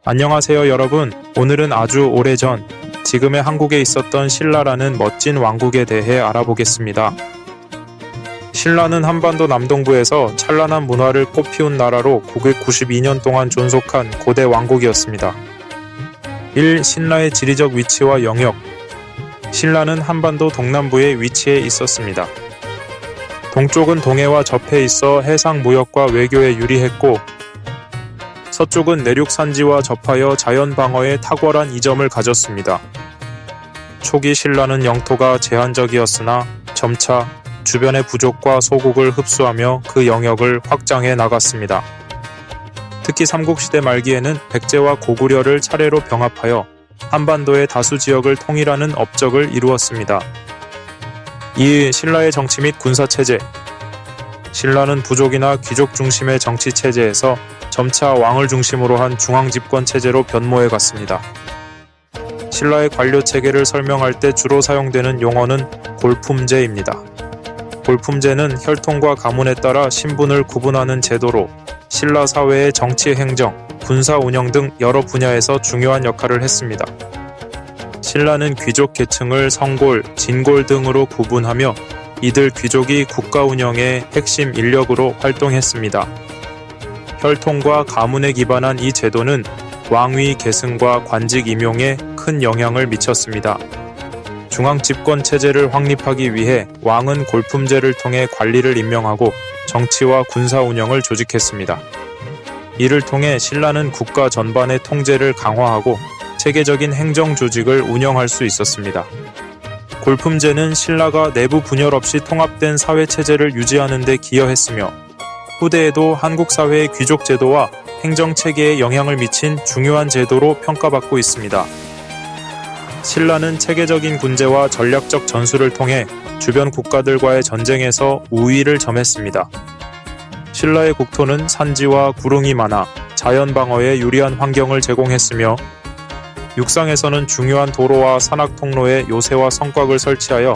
안녕하세요 여러분. 오늘은 아주 오래전 지금의 한국에 있었던 신라라는 멋진 왕국에 대해 알아보겠습니다. 신라는 한반도 남동부에서 찬란한 문화를 꽃피운 나라로 992년 동안 존속한 고대 왕국이었습니다. 1. 신라의 지리적 위치와 영역. 신라는 한반도 동남부에 위치해 있었습니다. 동쪽은 동해와 접해 있어 해상 무역과 외교에 유리했고, 서쪽은 내륙 산지와 접하여 자연 방어에 탁월한 이점을 가졌습니다. 초기 신라는 영토가 제한적이었으나 점차 주변의 부족과 소국을 흡수하며 그 영역을 확장해 나갔습니다. 특히 삼국시대 말기에는 백제와 고구려를 차례로 병합하여 한반도의 다수 지역을 통일하는 업적을 이루었습니다. 2. 신라의 정치 및 군사체제. 신라는 부족이나 귀족 중심의 정치체제에서 점차 왕을 중심으로 한 중앙집권 체제로 변모해 갔습니다. 신라의 관료체계를 설명할 때 주로 사용되는 용어는 골품제입니다. 골품제는 혈통과 가문에 따라 신분을 구분하는 제도로 신라 사회의 정치, 행정, 군사 운영 등 여러 분야에서 중요한 역할을 했습니다. 신라는 귀족 계층을 성골, 진골 등으로 구분하며 이들 귀족이 국가 운영의 핵심 인력으로 활동했습니다. 혈통과 가문에 기반한 이 제도는 왕위 계승과 관직 임용에 큰 영향을 미쳤습니다. 중앙집권 체제를 확립하기 위해 왕은 골품제를 통해 관리를 임명하고 정치와 군사 운영을 조직했습니다. 이를 통해 신라는 국가 전반의 통제를 강화하고 체계적인 행정 조직을 운영할 수 있었습니다. 골품제는 신라가 내부 분열 없이 통합된 사회체제를 유지하는 데 기여했으며, 후대에도 한국 사회의 귀족 제도와 행정 체계에 영향을 미친 중요한 제도로 평가받고 있습니다. 신라는 체계적인 군제와 전략적 전술을 통해 주변 국가들과의 전쟁에서 우위를 점했습니다. 신라의 국토는 산지와 구릉이 많아 자연 방어에 유리한 환경을 제공했으며, 육상에서는 중요한 도로와 산악 통로에 요새와 성곽을 설치하여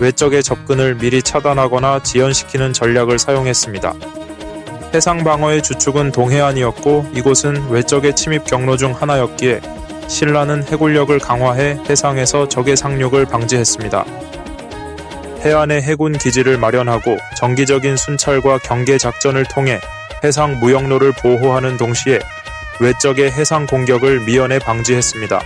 외적의 접근을 미리 차단하거나 지연시키는 전략을 사용했습니다. 해상 방어의 주축은 동해안이었고, 이곳은 외적의 침입 경로 중 하나였기에 신라는 해군력을 강화해 해상에서 적의 상륙을 방지했습니다. 해안에 해군 기지를 마련하고 정기적인 순찰과 경계 작전을 통해 해상 무역로를 보호하는 동시에 외적의 해상 공격을 미연에 방지했습니다.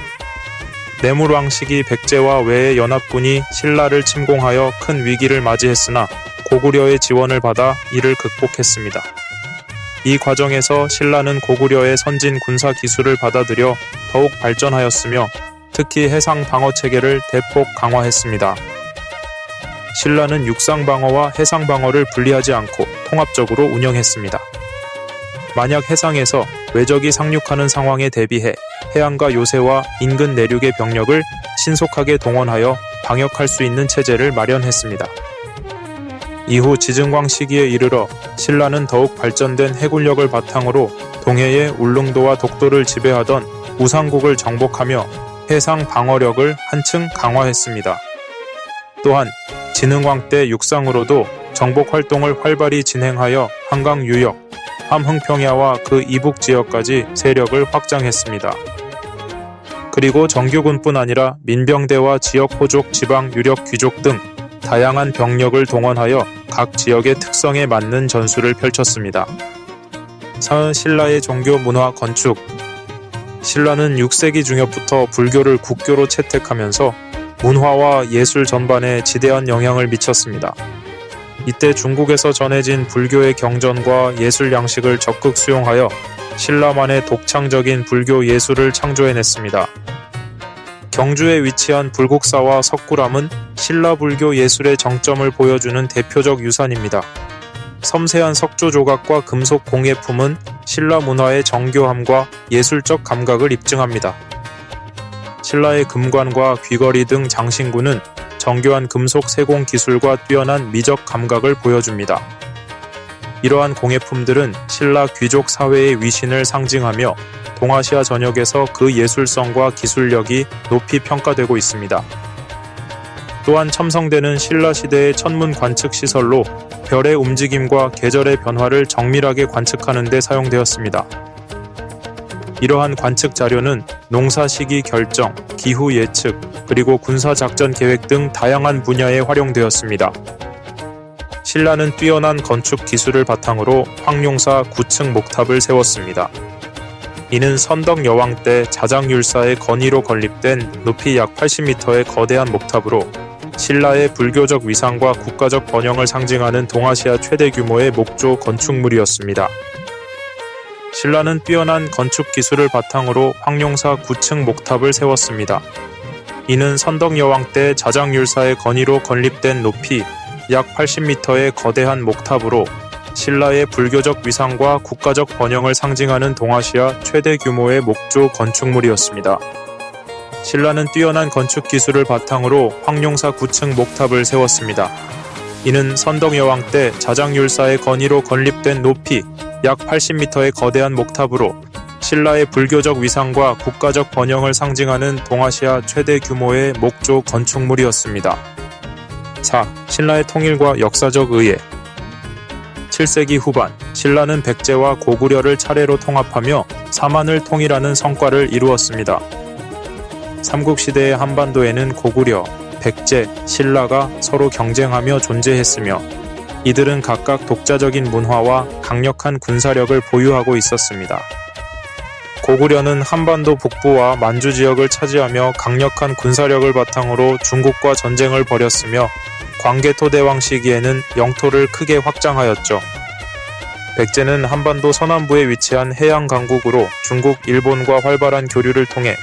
내물왕 시기 백제와 외의 연합군이 신라를 침공하여 큰 위기를 맞이했으나 고구려의 지원을 받아 이를 극복했습니다. 이 과정에서 신라는 고구려의 선진 군사 기술을 받아들여 더욱 발전하였으며, 특히 해상 방어 체계를 대폭 강화했습니다. 신라는 육상 방어와 해상 방어를 분리하지 않고 통합적으로 운영했습니다. 만약 해상에서 외적이 상륙하는 상황에 대비해 해안가 요새와 인근 내륙의 병력을 신속하게 동원하여 방역할 수 있는 체제를 마련했습니다. 이후 지증광 시기에 이르러 신라는 더욱 발전된 해군력을 바탕으로 동해의 울릉도와 독도를 지배하던 우상국을 정복하며 해상 방어력을 한층 강화했습니다. 또한 진흥왕 때 육상으로도 정복 활동을 활발히 진행하여 한강 유역, 함흥평야와 그 이북 지역까지 세력을 확장했습니다. 그리고 정규군뿐 아니라 민병대와 지역 호족, 지방 유력 귀족 등 다양한 병력을 동원하여 각 지역의 특성에 맞는 전술을 펼쳤습니다. 신라의 종교, 문화, 건축. 신라는 6세기 중엽부터 불교를 국교로 채택하면서 문화와 예술 전반에 지대한 영향을 미쳤습니다. 이때 중국에서 전해진 불교의 경전과 예술 양식을 적극 수용하여 신라만의 독창적인 불교 예술을 창조해냈습니다. 경주에 위치한 불국사와 석굴암은 신라 불교 예술의 정점을 보여주는 대표적 유산입니다. 섬세한 석조 조각과 금속 공예품은 신라 문화의 정교함과 예술적 감각을 입증합니다. 신라의 금관과 귀걸이 등 장신구는 정교한 금속 세공 기술과 뛰어난 미적 감각을 보여줍니다. 이러한 공예품들은 신라 귀족 사회의 위신을 상징하며 동아시아 전역에서 그 예술성과 기술력이 높이 평가되고 있습니다. 또한 첨성대는 신라 시대의 천문 관측 시설로 별의 움직임과 계절의 변화를 정밀하게 관측하는 데 사용되었습니다. 이러한 관측 자료는 농사 시기 결정, 기후 예측, 그리고 군사 작전 계획 등 다양한 분야에 활용되었습니다. 신라는 뛰어난 건축 기술을 바탕으로 황룡사 9층 목탑을 세웠습니다. 이는 선덕 여왕 때 자장율사의 건의로 건립된 높이 약 80m의 거대한 목탑으로 신라의 불교적 위상과 국가적 번영을 상징하는 동아시아 최대 규모의 목조 건축물이었습니다. 신라는 뛰어난 건축 기술을 바탕으로 황룡사 9층 목탑을 세웠습니다. 이는 선덕 여왕 때 자장율사의 건의로 건립된 높이 약 80m의 거대한 목탑으로 신라의 불교적 위상과 국가적 번영을 상징하는 동아시아 최대 규모의 목조 건축물이었습니다. 신라는 뛰어난 건축 기술을 바탕으로 황룡사 9층 목탑을 세웠습니다. 이는 선덕 여왕 때 자장율사의 건의로 건립된 높이 약 80m의 거대한 목탑으로 신라의 불교적 위상과 국가적 번영을 상징하는 동아시아 최대 규모의 목조 건축물이었습니다. 4. 신라의 통일과 역사적 의해. 7세기 후반, 신라는 백제와 고구려를 차례로 통합하며 사만을 통일하는 성과를 이루었습니다. 삼국시대의 한반도에는 고구려, 백제, 신라가 서로 경쟁하며 존재했으며 이들은 각각 독자적인 문화와 강력한 군사력을 보유하고 있었습니다. 고구려는 한반도 북부와 만주 지역을 차지하며 강력한 군사력을 바탕으로 중국과 전쟁을 벌였으며 광개토대왕 시기에는 영토를 크게 확장하였죠. 백제는 한반도 서남부에 위치한 해양 강국으로 중국, 일본과 활발한 교류를 통해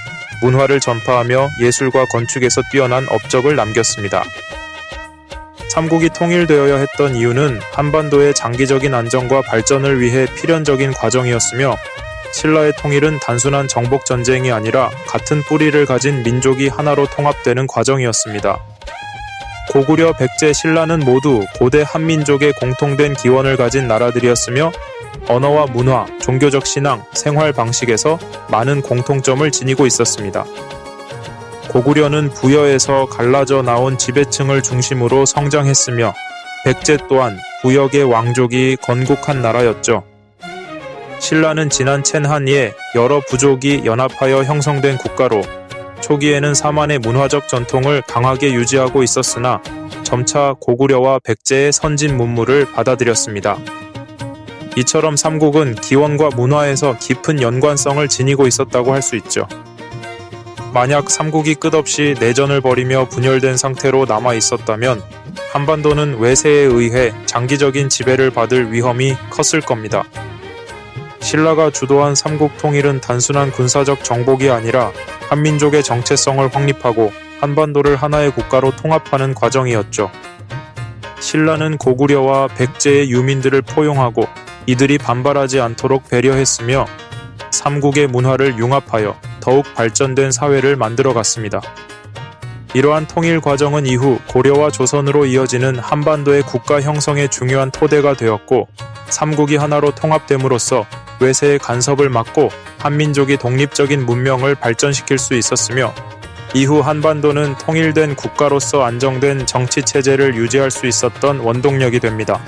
문화를 전파하며 예술과 건축에서 뛰어난 업적을 남겼습니다. 삼국이 통일되어야 했던 이유는 한반도의 장기적인 안정과 발전을 위해 필연적인 과정이었으며 신라의 통일은 단순한 정복 전쟁이 아니라 같은 뿌리를 가진 민족이 하나로 통합되는 과정이었습니다. 고구려, 백제, 신라는 모두 고대 한민족의 공통된 기원을 가진 나라들이었으며 언어와 문화, 종교적 신앙, 생활 방식에서 많은 공통점을 지니고 있었습니다. 고구려는 부여에서 갈라져 나온 지배층을 중심으로 성장했으며 백제 또한 부역의 왕족이 건국한 나라였죠. 신라는 지난 첸한이에 여러 부족이 연합하여 형성된 국가로 초기에는 사만의 문화적 전통을 강하게 유지하고 있었으나 점차 고구려와 백제의 선진 문물을 받아들였습니다. 이처럼 삼국은 기원과 문화에서 깊은 연관성을 지니고 있었다고 할 수 있죠. 만약 삼국이 끝없이 내전을 벌이며 분열된 상태로 남아 있었다면 한반도는 외세에 의해 장기적인 지배를 받을 위험이 컸을 겁니다. 신라가 주도한 삼국 통일은 단순한 군사적 정복이 아니라 한민족의 정체성을 확립하고 한반도를 하나의 국가로 통합하는 과정이었죠. 신라는 고구려와 백제의 유민들을 포용하고 이들이 반발하지 않도록 배려했으며 삼국의 문화를 융합하여 더욱 발전된 사회를 만들어갔습니다. 이러한 통일 과정은 이후 고려와 조선으로 이어지는 한반도의 국가 형성의 중요한 토대가 되었고 삼국이 하나로 통합됨으로써 외세의 간섭을 막고 한민족이 독립적인 문명을 발전시킬 수 있었으며 이후 한반도는 통일된 국가로서 안정된 정치체제를 유지할 수 있었던 원동력이 됩니다.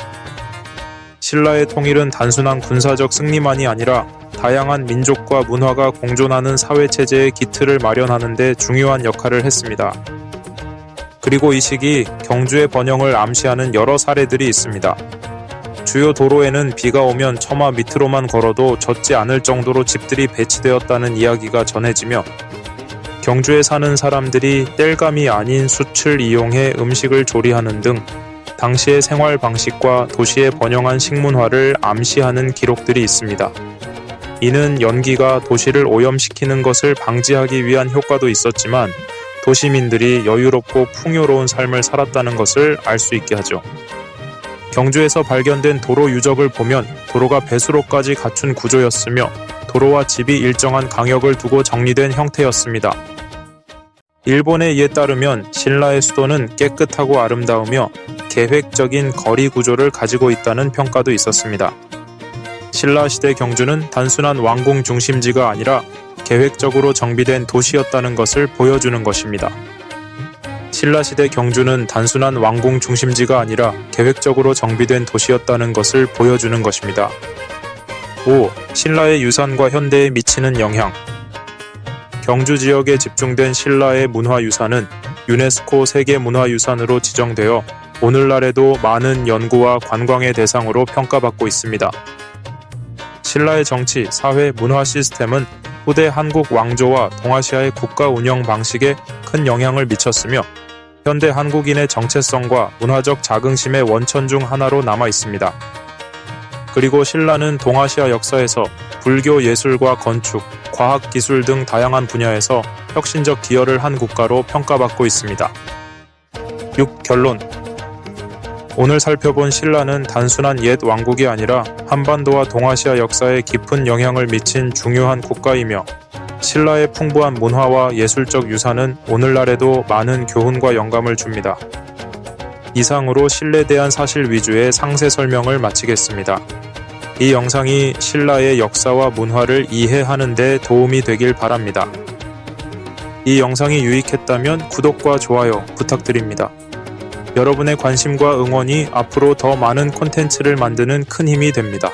신라의 통일은 단순한 군사적 승리만이 아니라 다양한 민족과 문화가 공존하는 사회체제의 기틀을 마련하는 데 중요한 역할을 했습니다. 그리고 이 시기 경주의 번영을 암시하는 여러 사례들이 있습니다. 주요 도로에는 비가 오면 처마 밑으로만 걸어도 젖지 않을 정도로 집들이 배치되었다는 이야기가 전해지며 경주에 사는 사람들이 땔감이 아닌 숯을 이용해 음식을 조리하는 등 당시의 생활 방식과 도시의 번영한 식문화를 암시하는 기록들이 있습니다. 이는 연기가 도시를 오염시키는 것을 방지하기 위한 효과도 있었지만 도시민들이 여유롭고 풍요로운 삶을 살았다는 것을 알 수 있게 하죠. 경주에서 발견된 도로 유적을 보면 도로가 배수로까지 갖춘 구조였으며 도로와 집이 일정한 간격을 두고 정리된 형태였습니다. 일본의 이에 따르면 신라의 수도는 깨끗하고 아름다우며 계획적인 거리 구조를 가지고 있다는 평가도 있었습니다. 신라시대 경주는 단순한 왕궁 중심지가 아니라 계획적으로 정비된 도시였다는 것을 보여주는 것입니다. 신라시대 경주는 단순한 왕궁 중심지가 아니라 계획적으로 정비된 도시였다는 것을 보여주는 것입니다. 5. 신라의 유산과 현대에 미치는 영향. 경주 지역에 집중된 신라의 문화유산은 유네스코 세계문화유산으로 지정되어 오늘날에도 많은 연구와 관광의 대상으로 평가받고 있습니다. 신라의 정치, 사회, 문화 시스템은 후대 한국 왕조와 동아시아의 국가 운영 방식에 큰 영향을 미쳤으며 현대 한국인의 정체성과 문화적 자긍심의 원천 중 하나로 남아 있습니다. 그리고 신라는 동아시아 역사에서 불교 예술과 건축, 과학 기술 등 다양한 분야에서 혁신적 기여를 한 국가로 평가받고 있습니다. 6. 결론. 오늘 살펴본 신라는 단순한 옛 왕국이 아니라 한반도와 동아시아 역사에 깊은 영향을 미친 중요한 국가이며 신라의 풍부한 문화와 예술적 유산은 오늘날에도 많은 교훈과 영감을 줍니다. 이상으로 신라에 대한 사실 위주의 상세 설명을 마치겠습니다. 이 영상이 신라의 역사와 문화를 이해하는 데 도움이 되길 바랍니다. 이 영상이 유익했다면 구독과 좋아요 부탁드립니다. 여러분의 관심과 응원이 앞으로 더 많은 콘텐츠를 만드는 큰 힘이 됩니다.